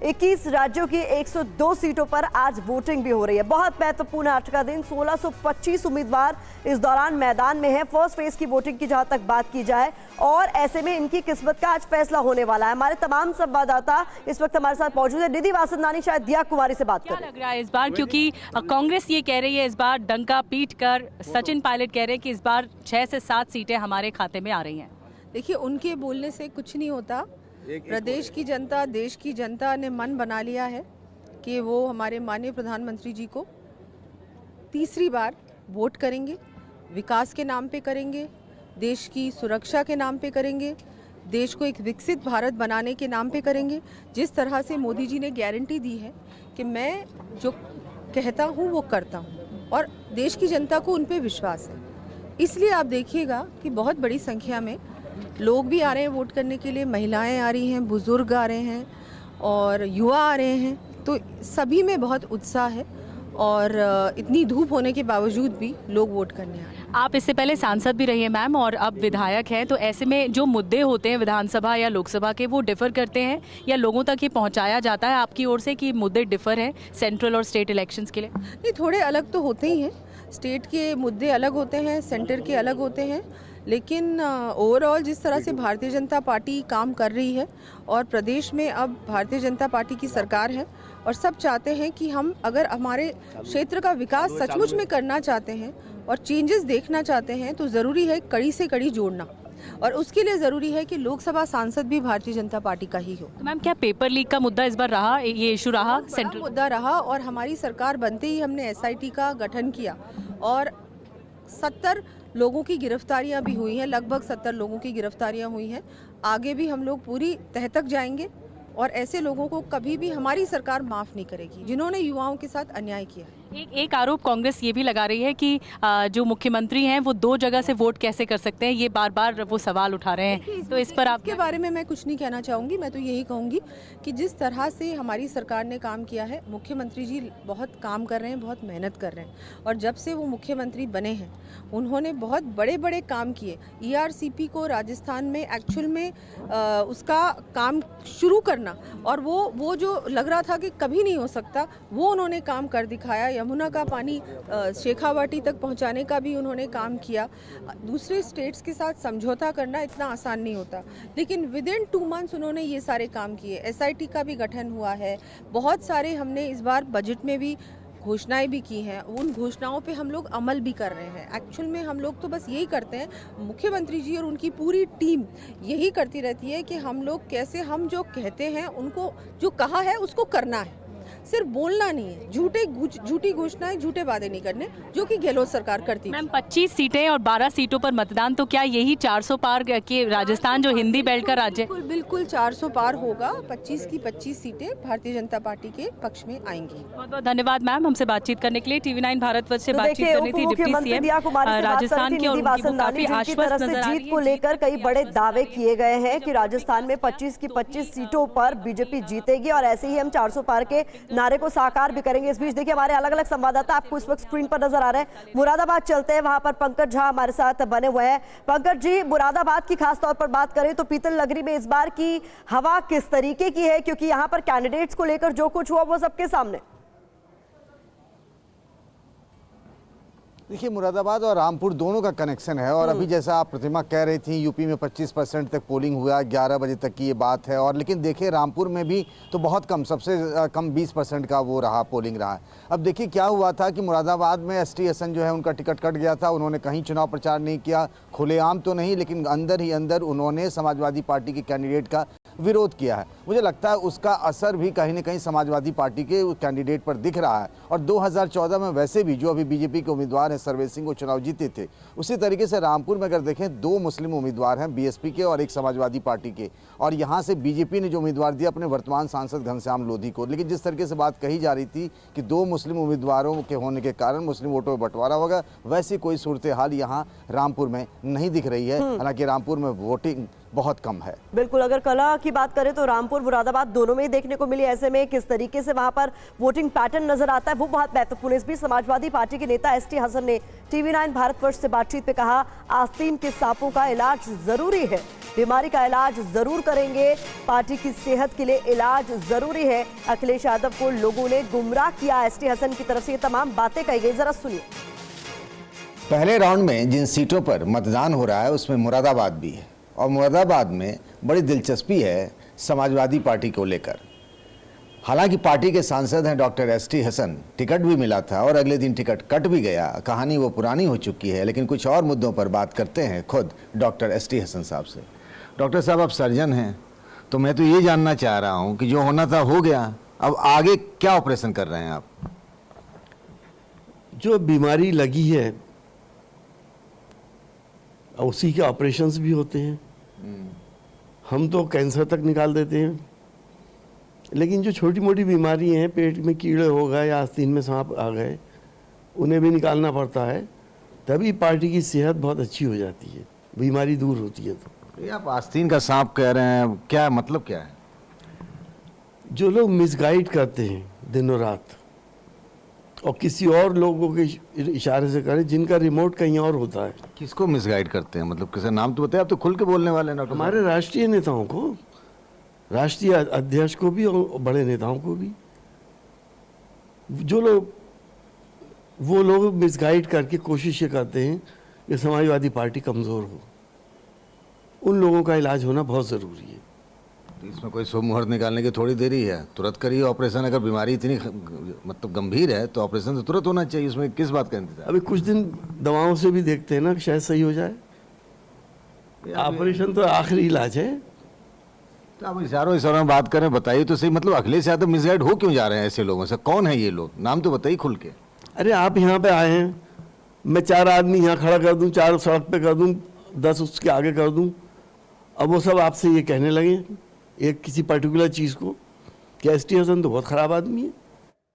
21 राज्यों की 102 सीटों पर आज वोटिंग भी हो रही है। बहुत महत्वपूर्ण आज का दिन। 1625 उम्मीदवार इस दौरान मैदान में है। फर्स्ट फेज की वोटिंग की जहां तक बात की जाए, और ऐसे में इनकी किस्मत का आज फैसला होने वाला है। हमारे तमाम संवाददाता इस वक्त हमारे साथ मौजूद है। निधि वासंदानी शायद दिया कुमारी से बात करें। क्या लग रहा है इस बार, क्योंकि कांग्रेस ये कह रही है इस बार डंका पीट कर, सचिन पायलट कह रहे हैं कि इस बार 6 से 7 सीटें हमारे खाते में आ रही हैं। देखिए, उनके बोलने से कुछ नहीं होता। प्रदेश की जनता, देश की जनता ने मन बना लिया है कि वो हमारे माननीय प्रधानमंत्री जी को तीसरी बार वोट करेंगे। विकास के नाम पे करेंगे, देश की सुरक्षा के नाम पे करेंगे, देश को एक विकसित भारत बनाने के नाम पे करेंगे। जिस तरह से मोदी जी ने गारंटी दी है कि मैं जो कहता हूँ वो करता हूँ, और देश की जनता को उन पे विश्वास है। इसलिए आप देखिएगा कि बहुत बड़ी संख्या में लोग भी आ रहे हैं वोट करने के लिए। महिलाएं आ रही हैं, बुजुर्ग आ रहे हैं और युवा आ रहे हैं। तो सभी में बहुत उत्साह है, और इतनी धूप होने के बावजूद भी लोग वोट करने आ रहे हैं। आप इससे पहले सांसद भी रही हैं मैम, और अब विधायक हैं, तो ऐसे में जो मुद्दे होते हैं विधानसभा या लोकसभा के, वो डिफर करते हैं या लोगों तक ये पहुंचाया जाता है आपकी ओर से कि मुद्दे डिफर हैं सेंट्रल और स्टेट इलेक्शंस के लिए? नहीं, थोड़े अलग तो होते ही हैं। स्टेट के मुद्दे अलग होते हैं, सेंटर के अलग होते हैं, लेकिन ओवरऑल जिस तरह से भारतीय जनता पार्टी काम कर रही है, और प्रदेश में अब भारतीय जनता पार्टी की सरकार है, और सब चाहते हैं कि हम अगर हमारे क्षेत्र का विकास सचमुच में करना चाहते हैं और चेंजेस देखना चाहते हैं, तो ज़रूरी है कड़ी से कड़ी जोड़ना, और उसके लिए ज़रूरी है कि लोकसभा सांसद भी भारतीय जनता पार्टी का ही हो। तो मैम, क्या पेपर लीक का मुद्दा इस बार रहा, ये इशू रहा? सेंट्रल मुद्दा रहा, और हमारी सरकार बनते ही हमने SIT का गठन किया, और 70 लोगों की गिरफ्तारियां भी हुई हैं। लगभग 70 लोगों की गिरफ्तारियां हुई हैं। आगे भी हम लोग पूरी तह तक जाएंगे, और ऐसे लोगों को कभी भी हमारी सरकार माफ़ नहीं करेगी जिन्होंने युवाओं के साथ अन्याय किया। एक आरोप कांग्रेस ये भी लगा रही है कि जो मुख्यमंत्री हैं वो 2 जगह से वोट कैसे कर सकते हैं, ये बार बार वो सवाल उठा रहे हैं। तो इस पर आपके बारे में मैं कुछ नहीं कहना चाहूँगी। मैं तो यही कहूँगी कि जिस तरह से हमारी सरकार ने काम किया है, मुख्यमंत्री जी बहुत काम कर रहे हैं, बहुत मेहनत कर रहे हैं, और जब से वो मुख्यमंत्री बने हैं उन्होंने बहुत बड़े बड़े काम किए। ERCP को राजस्थान में एक्चुअल में उसका काम शुरू करना, और वो जो लग रहा था कि कभी नहीं हो सकता, वो उन्होंने काम कर दिखाया। यमुना का पानी शेखावाटी तक पहुंचाने का भी उन्होंने काम किया। दूसरे स्टेट्स के साथ समझौता करना इतना आसान नहीं होता, लेकिन विद इन 2 मंथ्स उन्होंने ये सारे काम किए। SIT का भी गठन हुआ है। बहुत सारे हमने इस बार बजट में भी घोषणाएं भी की हैं। उन घोषणाओं पे हम लोग अमल भी कर रहे हैं। एक्चुअल में हम लोग तो बस यही करते हैं, मुख्यमंत्री जी और उनकी पूरी टीम यही करती रहती है कि हम लोग कैसे, हम जो कहते हैं उनको, जो कहा है उसको करना है, सिर्फ बोलना नहीं है। झूठी घोषणाएं, झूठे वादे नहीं करने, जो कि गहलोत सरकार करती है। मैम, 25 सीटें और 12 सीटों पर मतदान, तो क्या यही 400 पार के राजस्थान जो हिंदी बेल्ट का राज्य? बिल्कुल 400 पार होगा। 25 की 25 सीटें भारतीय जनता पार्टी के पक्ष में आएंगी। बहुत बहुत धन्यवाद मैम, हमसे बातचीत करने के लिए। TV9 भारतवर्ष से बातचीत करनी थी डिप्टी CM राजस्थान की, और उनकी काफी आश्वस्त नजर आ रही है। जीत को लेकर कई बड़े दावे किए गए हैं कि राजस्थान में 25 की 25 सीटों पर बीजेपी जीतेगी, और ऐसे ही हम 400 पार के नारे को साकार भी करेंगे। इस बीच देखिए, हमारे अलग अलग संवाददाता आपको इस वक्त स्क्रीन पर नजर आ रहे हैं। मुरादाबाद चलते हैं, वहां पर पंकज झा हमारे साथ बने हुए हैं। पंकज जी, मुरादाबाद की खास तौर पर बात करें तो पीतल नगरी में इस बार की हवा किस तरीके की है, क्योंकि यहां पर कैंडिडेट्स को लेकर जो कुछ हुआ वो सबके सामने। देखिए, मुरादाबाद और रामपुर दोनों का कनेक्शन है, और अभी जैसा आप प्रतिमा कह रही थी, यूपी में 25% तक पोलिंग हुआ, 11 बजे तक की ये बात है। और लेकिन देखिए, रामपुर में भी तो बहुत कम, सबसे कम 20% का वो रहा, पोलिंग रहा है। अब देखिए क्या हुआ था कि मुरादाबाद में ST हसन जो है उनका टिकट कट गया था। उन्होंने कहीं चुनाव प्रचार नहीं किया, खुलेआम तो नहीं, लेकिन अंदर ही अंदर उन्होंने समाजवादी पार्टी के कैंडिडेट का विरोध किया है। मुझे लगता है उसका असर भी कहीं ना कहीं समाजवादी पार्टी के कैंडिडेट पर दिख रहा है। और 2014 में वैसे भी जो अभी बीजेपी के उम्मीदवार हैं सर्वेश सिंह, वो चुनाव जीते थे। उसी तरीके से रामपुर में अगर देखें, 2 मुस्लिम उम्मीदवार हैं, BSP के और एक समाजवादी पार्टी के, और यहाँ से बीजेपी ने जो उम्मीदवार दिया अपने वर्तमान सांसद घनश्याम लोधी को। लेकिन जिस तरीके से बात कही जा रही थी कि 2 मुस्लिम उम्मीदवारों के होने के कारण मुस्लिम वोटों में बंटवारा होगा, वैसी कोई सूरत हाल यहाँ रामपुर में नहीं दिख रही है। हालांकि रामपुर में वोटिंग बहुत कम है। बिल्कुल, अगर कला की बात करें तो रामपुर मुरादाबाद दोनों में ही देखने को मिली। ऐसे में किस तरीके से वहां पर वोटिंग पैटर्न नजर आता है वो बहुत महत्वपूर्ण है। इस बीच समाजवादी पार्टी के नेता ST हसन ने TV9 भारतवर्ष से बातचीत में कहा, आस्तीन के सांपों का इलाज जरूरी है। बीमारी का इलाज जरूर करेंगे, पार्टी की सेहत के लिए इलाज जरूरी है। अखिलेश यादव को लोगों ने गुमराह किया, एसटी हसन की तरफ से ये तमाम बातें कही गई, जरा सुनिए। पहले राउंड में जिन सीटों पर मतदान हो रहा है उसमें मुरादाबाद भी है, और मुरादाबाद में बड़ी दिलचस्पी है समाजवादी पार्टी को लेकर। हालांकि पार्टी के सांसद हैं डॉक्टर एसटी हसन, टिकट भी मिला था और अगले दिन टिकट कट भी गया, कहानी वो पुरानी हो चुकी है। लेकिन कुछ और मुद्दों पर बात करते हैं खुद डॉक्टर एसटी हसन साहब से। डॉक्टर साहब, आप सर्जन हैं, तो मैं तो ये जानना चाह रहा हूँ कि जो होना था हो गया, अब आगे क्या ऑपरेशन कर रहे हैं आप? जो बीमारी लगी है उसी के ऑपरेशंस भी होते हैं। हम तो कैंसर तक निकाल देते हैं, लेकिन जो छोटी मोटी बीमारी हैं, पेट में कीड़े हो गए या आस्तीन में सांप आ गए, उन्हें भी निकालना पड़ता है, तभी पार्टी की सेहत बहुत अच्छी हो जाती है, बीमारी दूर होती है। तो ये आप आस्तीन का सांप कह रहे हैं, क्या मतलब क्या है? जो लोग मिसगाइड करते हैं दिनों रात और किसी और लोगों के इशारे से करें जिनका रिमोट कहीं और होता है। किसको मिसगाइड करते हैं? मतलब किसी नाम तो बताए, आप तो खुल के बोलने वाले हैं डॉक्टर साहब। हमारे राष्ट्रीय नेताओं को, राष्ट्रीय अध्यक्ष को भी और बड़े नेताओं को भी। जो लोग, वो लोग मिसगाइड करके कोशिश ये करते हैं कि समाजवादी पार्टी कमज़ोर हो, उन लोगों का इलाज होना बहुत ज़रूरी है। तो इसमें कोई शुभ मुहूर्त निकालने की थोड़ी देरी है, तुरंत करिए ऑपरेशन। अगर बीमारी इतनी मतलब गंभीर है तो ऑपरेशन तो तुरंत होना चाहिए, उसमें किस बात का इंतजार? अभी कुछ दिन दवाओं से भी देखते हैं ना, शायद सही हो जाए। ऑपरेशन तो आखिरी इलाज है। तो आप इशारों में बात करें, बताइए तो सही। मतलब अखिलेश यादव मिसगाइड हो क्यों जा रहे हैं ऐसे लोगों से? कौन है ये लोग? नाम तो बताइए खुल के। अरे आप यहाँ पे आए हैं, मैं 4 आदमी यहाँ खड़ा कर दूँ, 4 सड़क पे कर दूँ, 10 उसके आगे कर दूँ, अब वो सब आपसे ये कहने लगे एक किसी पर्टिकुलर चीज़ को कि एसटी हसन तो बहुत ख़राब आदमी है।